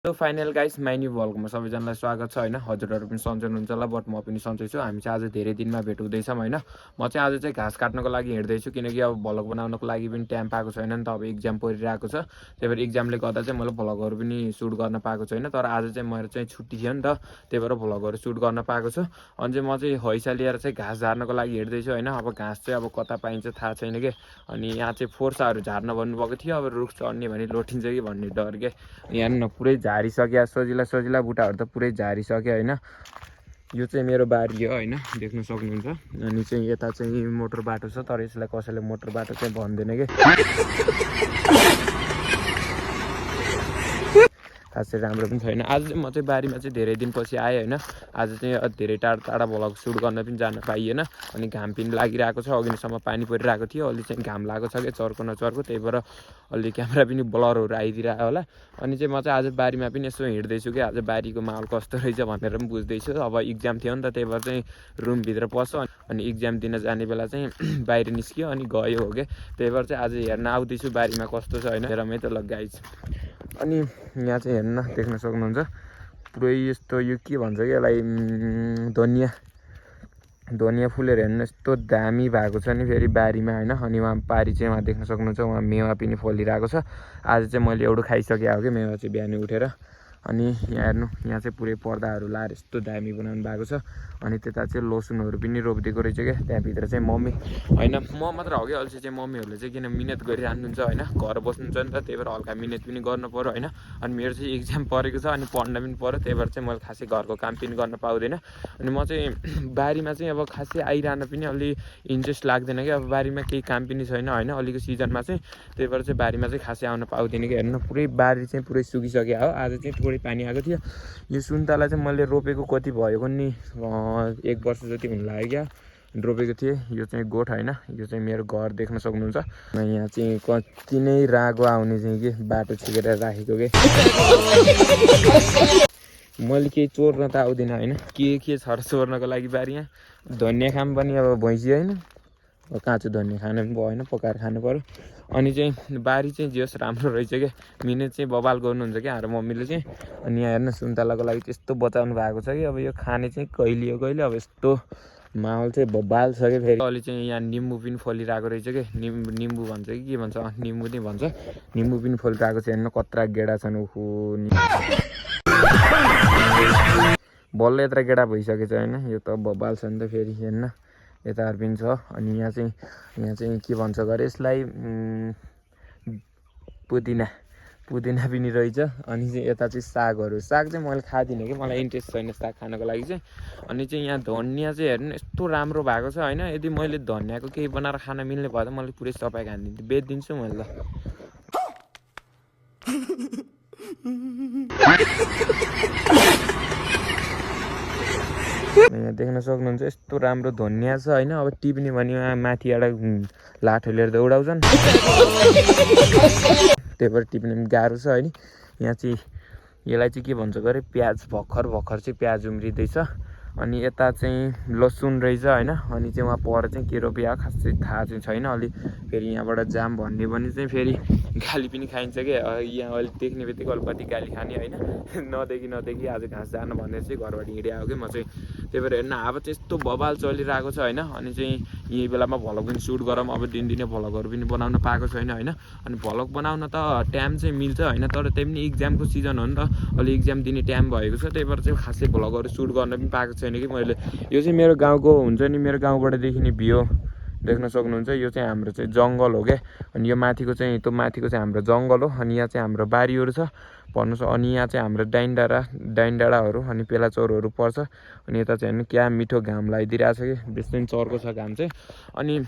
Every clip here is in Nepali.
सो फाइनल गाइस माइनी भ्लगमा सबैजनालाई स्वागत छ हैन। हजुरहरु पनि सन्चै हुनुहुन्छ होला, बट म पनि सन्चै छु। हामी चाहिँ आज धेरै दिनमा भेट हुँदैछौँ हैन। म चाहिँ आज चाहिँ घाँस काट्नको लागि हिँड्दै छु, किनकि अब भ्लग बनाउनको लागि पनि टाइम पाएको छैन नि त। अब एक्जाम परिरहेको छ, त्यही भएर एक्जामले गर्दा चाहिँ मैले भ्लगहरु पनि सुट गर्न पाएको छैन। तर आज चाहिँ मेरो चाहिँ छुट्टी थियो नि त, त्यही भएर भ्लगहरु सुट गर्न पाएको छु। अनि चाहिँ म चाहिँ हैसा लिएर चाहिँ घाँस झार्नको लागि हिँड्दै छु हैन। अब घाँस चाहिँ अब कता पाइन्छ थाहा छैन के। अनि यहाँ चाहिँ फोर्साहरु झार्न भन्नुभएको थियो। अब रुख चढ्ने भने लोटिन्छ कि भन्ने डर के। यहाँ न पुरै झारिसक्यो, सजिला बुटाहरु त पुरै झारिसक्यो हैन। यो चाहिँ मेरो बारी हो हैन, देख्न सक्नुहुन्छ। अनि चाहिँ यता चाहिँ मोटर बाटो छ, तर यसलाई कसैले मोटर बाटो चाहिँ भन्दैन के। खासै राम्रो पनि छैन। आज चाहिँ म चाहिँ बारीमा चाहिँ धेरै दिनपछि आएँ हैन। आज चाहिँ धेरै टाढा भ्लग सुट गर्न पनि जान पाइएन। अनि घाम पनि लागिरहेको छ, अघिसम्म पानी परिरहेको थियो, अलि चाहिँ घाम लागेको छ के चर्को नचर्को, त्यही भएर अलि क्यामेरा पनि ब्लरहरू आइदिरहेको होला। अनि चाहिँ म चाहिँ आज बारीमा पनि यसो हिँड्दैछु कि आज बारीको माहौल कस्तो रहेछ भनेर पनि बुझ्दैछु। अब इक्जाम थियो नि त, त्यही भएर चाहिँ रुमभित्र पस्यो अनि इक्जाम दिन जाने बेला चाहिँ बाहिर निस्कियो अनि गयो हो के। त्यही भएर चाहिँ आज हेर्न आउँदैछु बारीमा कस्तो छ हैन। हेरमै त गाइज। अनि यहाँ चाहिँ हेर्न देख्न सक्नुहुन्छ पुरै यस्तो यो के भन्छ कि यसलाई धनिया फुलेर हेर्नु यस्तो दामी भएको छ नि फेरि बारीमा हैन। अनि वहाँ पारी चाहिँ वहाँ देख्न सक्नुहुन्छ, वहाँ मेवा पनि फलिरहेको छ। आज चाहिँ मैले एउटा खाइसकेको हो कि मेवा चाहिँ बिहान उठेर। अनि यहाँ हेर्नु, यहाँ चाहिँ पुरै पर्दाहरू लाएर यस्तो दामी बनाउनु भएको छ। अनि त्यता चाहिँ लसुनहरू पनि रोपिदिएको रहेछ क्या। त्यहाँभित्र चाहिँ मम्मी हैन, म मात्र हो कि अल्छी चाहिँ मम्मीहरूले चाहिँ किन मिहिनेत गरिरहनुहुन्छ हैन। घर बस्नुहुन्छ नि त, त्यही भएर हल्का मिहिनेत पनि गर्नु पर्यो हैन। अनि मेरो चाहिँ एक्जाम परेको छ अनि पढ्न पनि पर्यो, त्यही भएर चाहिँ मैले खासै घरको काम पनि गर्न पाउँदैन। अनि म चाहिँ बारीमा चाहिँ अब खासै आइरहन पनि अलि इन्ट्रेस्ट लाग्दैन कि। अब बारीमा केही काम पनि छैन हैन अलिको सिजनमा चाहिँ, त्यही भएर चाहिँ बारीमा चाहिँ खासै आउन पाउँदैन कि। हेर्नु पुरै बारी चाहिँ पुरै सुकिसक्यो हो। आज चाहिँ थोरै पानी आएको थियो। यो सुन्तला चाहिँ मैले रोपेको कति भएको नि 1 वर्ष जति हुन लाग्यो क्या रोपेको थिएँ। यो चाहिँ गोठ हैन, यो चाहिँ मेरो घर देख्न सक्नुहुन्छ। यहाँ चाहिँ कति नै रागो आउने चाहिँ के बाटो छिकेर राखेको के। मैले केही चोर्न त आउँदिनँ हैन। के छ र चोर्नको लागि बारीमा धनिया खाम पनि अब भैँसी हैन, काँचो धनिया खानु पनि भएन, पकाएर खानु पर्यो। अनि चाहिँ बारी चाहिँ जे होस् राम्रो रहेछ क्या। मिहिनेत चाहिँ बबाल गर्नुहुन्छ क्या हाम्रो मम्मीले चाहिँ। अनि यहाँ हेर्न सुन्तलाको लागि त्यस्तो बचाउनु भएको छ कि अब यो खाने चाहिँ कहिले हो कहिले। अब यस्तो माहौल चाहिँ बबाल छ कि। फेरि अलि चाहिँ यहाँ निम्बु पनि फलिरहेको रहेछ कि। निम्बु भन्छ कि के भन्छ, निम्बु नै भन्छ। निम्बु पनि फलिरहेको छ। हेर्नु कत्रा गेडा छन्। ओहो बल्ल यत्रो गेडा भइसकेछ हैन। यो त बबाल छ नि त। फेरि हेर्न यताहरू पनि छ। अनि यहाँ चाहिँ के भन्छ गरे यसलाई पुदिना पनि रहेछ। अनि चाहिँ यता चाहिँ साग चाहिँ मैले खादिनँ कि, मलाई इन्ट्रेस्ट छैन साग खानको लागि चाहिँ। अनि चाहिँ यहाँ धनिया चाहिँ हेर्नु यस्तो राम्रो भएको छ हैन। यदि मैले धनियाको केही बनाएर खान मिल्ने भए त मैले पुरै सबै खानिदिन्छु, बेचिदिन्छु मैले त। यहाँ देख्न सक्नुहुन्छ यस्तो राम्रो धनिया छ हैन। अब टिप्ने भने माथिबाट लाठो लिएर दौडाउँछन्, त्यही भएर टिप्ने पनि गाह्रो छ हैन। यहाँ चाहिँ यसलाई चाहिँ के भन्छ गरे प्याज भर्खर चाहिँ प्याज उम्रिँदैछ। अनि यता चाहिँ लसुन रहेछ हैन। अनि चाहिँ वहाँ पर चाहिँ के रोपिया खासै थाहा चाहिँ छैन। अलि फेरि यहाँबाट जाम भन्ने पनि चाहिँ फेरि गाली पनि खाइन्छ कि। यहाँ अहिले देख्ने बित्तिकै अलिकति गाली खाने हैन। नदेखि आज घाँस जान भनेर चाहिँ घरबाट हिँडे आएको कि म चाहिँ। त्यही भएर हेर्न अब त्यस्तो बबाल चलिरहेको छ हैन। अनि चाहिँ यही बेलामा भ्लग पनि सुट गरौँ। अब दिनदिनै भ्लगहरू पनि बनाउन पाएको छैन हैन। अनि भ्लग बनाउन त टाइम चाहिँ मिल्छ हैन, तर त्यही पनि इक्जामको सिजन हो नि त, अलि इक्जाम दिने टाइम भएको छ। त्यही भएर चाहिँ खासै भ्लगहरू सुट गर्न पनि पाएको छैन कि मैले। यो चाहिँ मेरो गाउँको हुन्छ नि, मेरो गाउँबाट देखिने भ्यू देख्न सक्नुहुन्छ। यो चाहिँ हाम्रो चाहिँ जङ्गल हो क्या। अनि यो माथिको चाहिँ हाम्रो जङ्गल हो। अनि यहाँ चाहिँ हाम्रो बारीहरू छ भन्नुहोस्। अनि यहाँ चाहिँ हाम्रो डाइनडाँडाहरू अनि पेलाचौरहरू पर्छ। अनि यता चाहिँ हेर्नु क्या मिठो घाम लगाइदिरहेको छ कि, बेसी चर्को छ घाम चाहिँ। अनि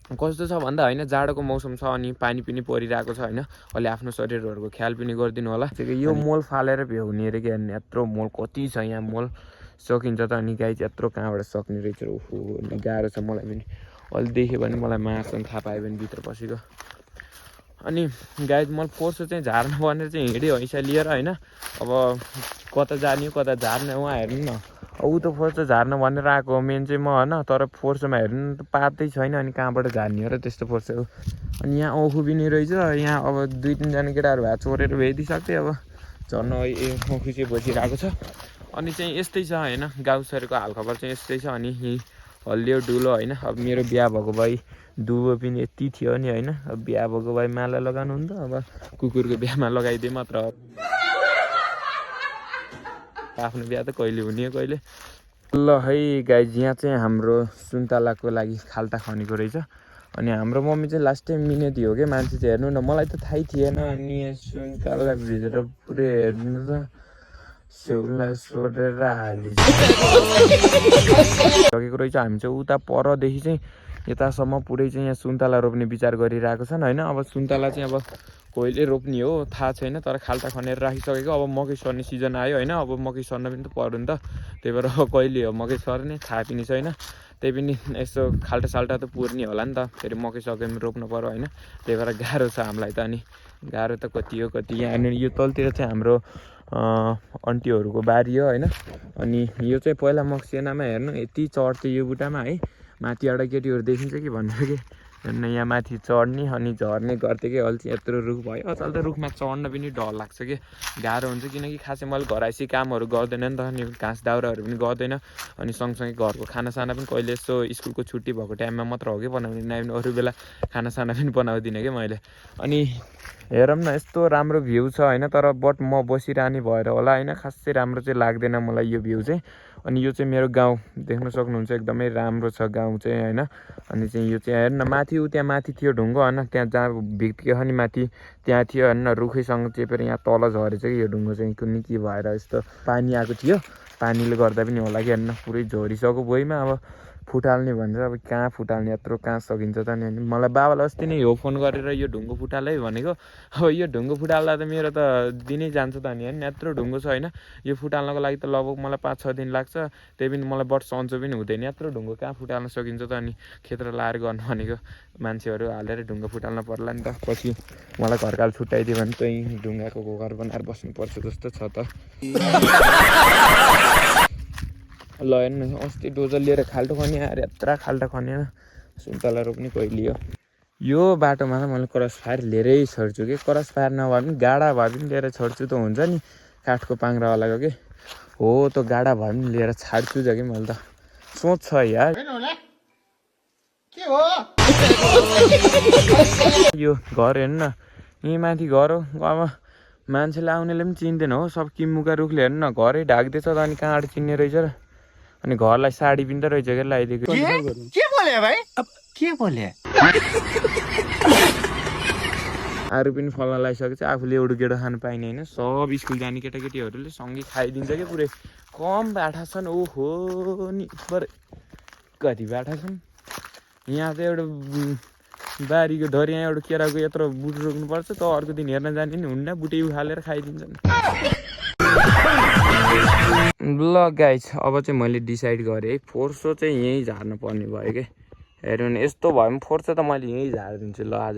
कस्तो छ भन्दा हैन जाडोको मौसम छ अनि पानी पनि परिरहेको छ हैन। अलि आफ्नो शरीरहरूको ख्याल पनि गरिदिनु होला। यो मोल फालेर भ्याउने अरे के। हेर्नु यत्रो मोल कति छ यहाँ, मोल सकिन्छ त। अनि गाई चाहिँ यत्रो कहाँबाट सक्ने रहेछ। ओहो गाह्रो छ मलाई पनि। अलि देख्यो भने मलाई मार्छन् थाहा पायो भने भित्र पसेको। अनि गाई मैले फोर्स चाहिँ झार्नु भनेर चाहिँ हिँड्यो हैसा लिएर हैन। अब कता जाने हो कता झार्ने उहाँ हेर्नु न, ऊ त फोर्स झार्न भनेर आएको मेन चाहिँ म हैन। तर फोर्समा हेर्नु त पातै छैन। अनि कहाँबाट झार्ने हो र त्यस्तो फोर्स हो। अनि यहाँ औखु पनि रहेछ। यहाँ अब 2-3 जना केटाहरू भए चोरेर भ्याइदिइसक्थे। अब झन् मखु चाहिँ बसिरहेको छ। अनि चाहिँ यस्तै छ होइन, गाउँसरको हालखबर चाहिँ यस्तै छ। अनि हल्लियो डुलो होइन, अब मेरो बिहा भएको भए दुबो पनि यति थियो नि होइन, अब बिहा भएको भए माला लगाउनु हुन्थ्यो, अब कुकुरको बिहामा लगाइदिए मात्र आफ्नो बिहा त कहिले हुने हो कहिले। ल है गाइज, यहाँ चाहिँ हाम्रो सुन्तलाको लागि खाल्टा खनेको रहेछ। अनि हाम्रो मम्मी चाहिँ लास्ट टाइम मिहिनेती हो क्या मान्छे चाहिँ, हेर्नु न मलाई त थाहै थिएन। अनि सुन्तला भिजेर पुरै हेर्नु त सेउला सोधेर हालिसकेको रहेछ। हामी चाहिँ उता परदेखि चाहिँ यतासम्म पुरै चाहिँ यहाँ सुन्तला रोप्ने विचार गरिरहेको छन् होइन। अब सुन्तला चाहिँ अब कहिले रोप्ने हो थाहा छैन, तर खाल्टा खनेर राखिसकेको। अब मकै सर्ने सिजन आयो होइन, अब मकै सर्न पनि त पर्यो नि त, त्यही भएर अब कहिले हो मकै सर्ने थाहा पनि छैन। त्यही पनि यसो खाल्टा साल्टा त पुर्ने होला नि त, फेरि मकै सके पनि रोप्नु पर्यो होइन। त्यही भएर गाह्रो छ हामीलाई त। अनि गाह्रो त कति हो कति। यहाँ यो तलतिर चाहिँ हाम्रो अन्टीहरूको बारी हो होइन। अनि यो चाहिँ पहिला मक्सिनामा हेर्नु यति चढ्थ्यो यो बुट्टामा है, माथिबाट केटीहरू देखिन्छ कि भनेर कि हेर्नु यहाँ माथि चढ्ने अनि झर्ने गर्थ्यो कि। अल्छी यत्रो रुख भयो, अचल त रुखमा चढ्न पनि डर लाग्छ कि, गाह्रो हुन्छ। किनकि खासै मैले घराइसी कामहरू गर्दैन नि त, अनि घाँस दाउराहरू पनि गर्दैन। अनि सँगसँगै घरको खानासाना पनि कहिले यसो स्कुलको छुट्टी भएको टाइममा मात्र हो कि बनाउने, नभए अरू बेला खानासाना पनि बनाउँदिनँ कि मैले। अनि हेरौँ न यस्तो राम्रो भ्यू छ होइन, तर बट म बसिरहने भएर होला होइन, खासै राम्रो चाहिँ लाग्दैन मलाई यो भ्यू चाहिँ। अनि यो चाहिँ मेरो गाउँ देख्न सक्नुहुन्छ, एकदमै राम्रो छ गाउँ चाहिँ होइन। अनि चाहिँ यो चाहिँ हेर्नु न माथि त्यहाँ माथि थियो ढुङ्गो होइन, त्यहाँ जहाँ भित्कियो नि माथि त्यहाँ थियो होइन, रुखैसँग चेपेर यहाँ तल झरेछ कि यो ढुङ्गो चाहिँ। कुनै के भएर यस्तो पानी आएको थियो, पानीले गर्दा पनि होला कि हेर्नु पुरै झरिसक्यो भुइँमा। अब फुटाल्ने भन्छ, अब कहाँ फुटाल्ने, यत्रो कहाँ सकिन्छ त नि। मलाई बाबालाई अस्ति नै हो फोन गरेर यो ढुङ्गो फुटाल है भनेको। अब यो ढुङ्गो फुटाल्दा त मेरो त दिनै जान्छ त नि होइन, यत्रो ढुङ्गो छ होइन। यो फुटाल्नको लागि त लगभग मलाई 5-6 दिन लाग्छ, त्यही पनि मलाई बट सन्चो पनि हुँदैन। यत्रो ढुङ्गो कहाँ फुटाल्न सकिन्छ त। अनि खेत्र लाएर गर्नु भनेको मान्छेहरू हालेर ढुङ्गो फुटाल्न पर्ला नि त। पछि मलाई घरकाल छुट्याइदियो भने चाहिँ ढुङ्गाको घर बनाएर बस्नुपर्छ जस्तो छ त। ल हेर्नु अस्ति डोजर लिएर खाल्टो खन्यो, आएर यत्रा खाल्टा खनेर सुन्तला रोप्ने कहिले हो। यो बाटोमा त मैले क्रस फायर लिएरै छोड्छु कि, क्रस फायर नभए पनि गाडा भए पनि लिएर छोड्छु त हुन्छ नि, काठको पाङ्रावालाको कि हो त गाडा भए पनि लिएर छाड्छु त कि मैले त। सोच छ यार के हो यो घर हेर्नु न, यहीँ माथि घर हो। अब मान्छेले आउनेले पनि चिन्दैन हो, सब किमुका रुखले हेर्नु न घरै ढाक्दैछ त। अनि कहाँबाट चिन्ने रहेछ र। अनि घरलाई साडी पनि त रहेछ क्या लगाइदिएको। के बोले भाइ, अब के बोले अरू पनि फल्न लगाइसकेको छ, आफूले एउटा गेडो खानु पाइने होइन। सब स्कुल जाने केटाकेटीहरूले सँगै खाइदिन्छ क्या पुरै। कम बाठा छन् ओहो नि पर कति बाठा छन्। यहाँ चाहिँ एउटा बारीको धरी यहाँ एउटा केराको यत्रो बुट रोक्नुपर्छ त, अर्को दिन हेर्न जाने नि हुन्न, बुटै उखालेर खाइदिन्छन्। ल गाइस अब चाहिँ मैले डिसाइड गरेँ है, फोर्सो चाहिँ यहीँ झार्नु पर्ने भयो कि। हेर्नु नि यस्तो भयो भने फोर्सो त मैले यहीँ झारिदिन्छु ल, आज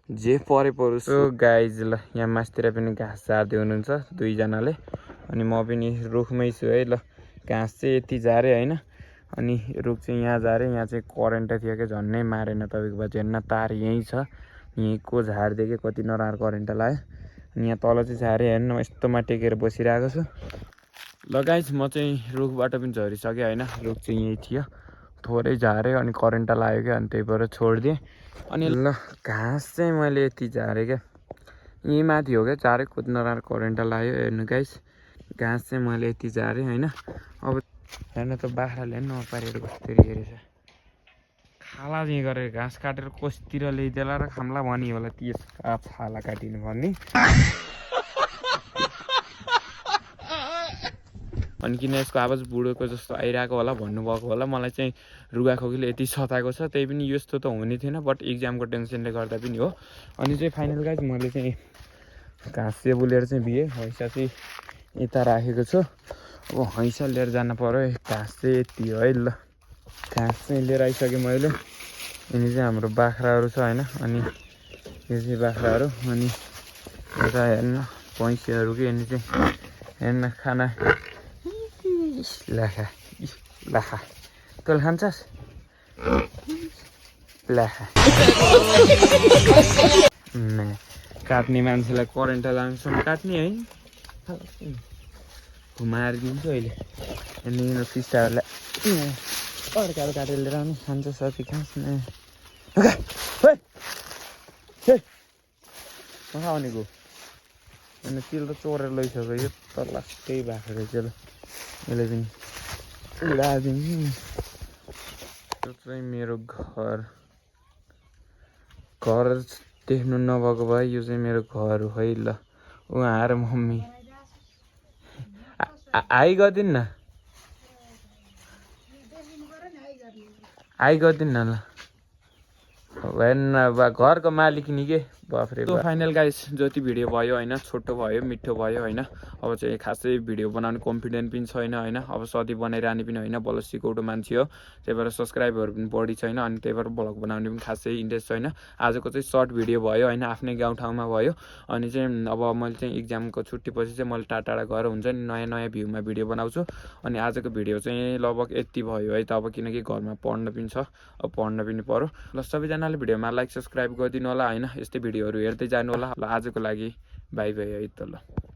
जे परे परोस्। सो गाइज ल यहाँ मासतिर पनि घाँस झार्दै हुनुहुन्छ दुईजनाले, अनि म पनि रुखमै छु है। ल घाँस चाहिँ यति झारेँ होइन, अनि रुख चाहिँ यहाँ झारेँ। यहाँ चाहिँ करेन्ट थियो क्या, झन्नै मारेन तपाईँको बाजे। हेर्न तार यहीँ छ, यहीँको झारिदियो कि कति नराम्रो करेन्ट लाग्यो। अनि यहाँ तल चाहिँ झारेँ हेर्नु यस्तोमा टेकेर बसिरहेको छु। ल गाइज म चाहिँ रुखबाट पनि झरिसकेँ होइन, रुख चाहिँ यहीँ थियो, थोरै झारेँ अनि करेन्ट लाग्यो क्या, अनि त्यही भएर छोडिदिएँ। अनि ल घाँस चाहिँ मैले यति झारेँ क्या, यहीँ माथि हो क्या झारेँ, कति नराम्रो करेन्ट लाग्यो। हेर्नु गाइज घाँस चाहिँ मैले यति झारेँ होइन। अब हेर्नु त बाख्राले हेर्नु नपारेर कस्तरी हेरेछ, खाला चाहिँ गरेर घाँस काटेर कस्तिर ल्याइदेला र खाम्ला भनी होला, त्यसका छाला काटिनु भन्ने। अनि किन यसको आवाज बुढोको जस्तो आइरहेको होला भन्नुभएको होला। मलाई चाहिँ रुगाखोकीले यति सताएको छ, त्यही पनि यस्तो त हुने थिएन, बट इक्जामको टेन्सनले गर्दा पनि हो। अनि चाहिँ फाइनल गाइज मैले चाहिँ घाँस सेबुलेर चाहिँ बिहेँ, हैसा चाहिँ यता राखेको छु। अब हैसा लिएर जानु पऱ्यो, घाँस चाहिँ यति हो है। ल घाँस चाहिँ लिएर आइसकेँ मैले। यिनी चाहिँ हाम्रो बाख्राहरू छ होइन, अनि यो चाहिँ बाख्राहरू। अनि यता हेर्नु भैँसीहरू कि यिनी चाहिँ हेर्न खाना लाखा लाखा तैँले खान्छस् लाखा। काट्ने मान्छेलाई करेन्ट लामसम्म काट्ने है, घुमारिदिन्छु अहिले अनि फिस्टाहरूलाई अर्काहरू काटेर लिएर आउनु खान्छ साथी खान्छ कहाँ आउनेको अनि तिल त चोरेर लैसक्यो यो त लास्टै भएको रहेछ ल यसले पनि उडादिन्छु यो चाहिँ मेरो घर देख्नु नभएको भए यो चाहिँ मेरो घर हो है ल उहाँ र मम्मी हाई गरिदिनु न हाई गरिदिनु न ल भएन घरको मालिक नि के बाफ्रे फाइनल गाइस जति भिडियो भयो होइन छोटो भयो मिठो भयो होइन अब चाहिँ खासै भिडियो बनाउने कन्फिडेन्ट पनि छैन होइन अब सधैँ बनाइरहने पनि होइन बल्ल सिकौटो मान्छे हो त्यही भएर सब्सक्राइबरहरू पनि बढी छैन अनि त्यही भएर ब्लग बनाउने पनि खासै इन्ट्रेस्ट छैन आजको चाहिँ सर्ट भिडियो भयो होइन आफ्नै गाउँठाउँमा भयो अनि चाहिँ अब मैले चाहिँ इक्जामको छुट्टीपछि चाहिँ मैले टाढा टाढा गएर हुन्छ नि नयाँ नयाँ भ्यूमा भिडियो बनाउँछु अनि आजको भिडियो चाहिँ लगभग यति भयो है त अब किनकि घरमा पढ्न पनि छ अब पढ्न पनि पर्यो ल सबैजनाले भिडियोमा लाइक सब्सक्राइब गरिदिनु होला होइन यस्तै भिडियोहरू हेर्दै जानु होला ल आजको लागि बाई बाई है त ल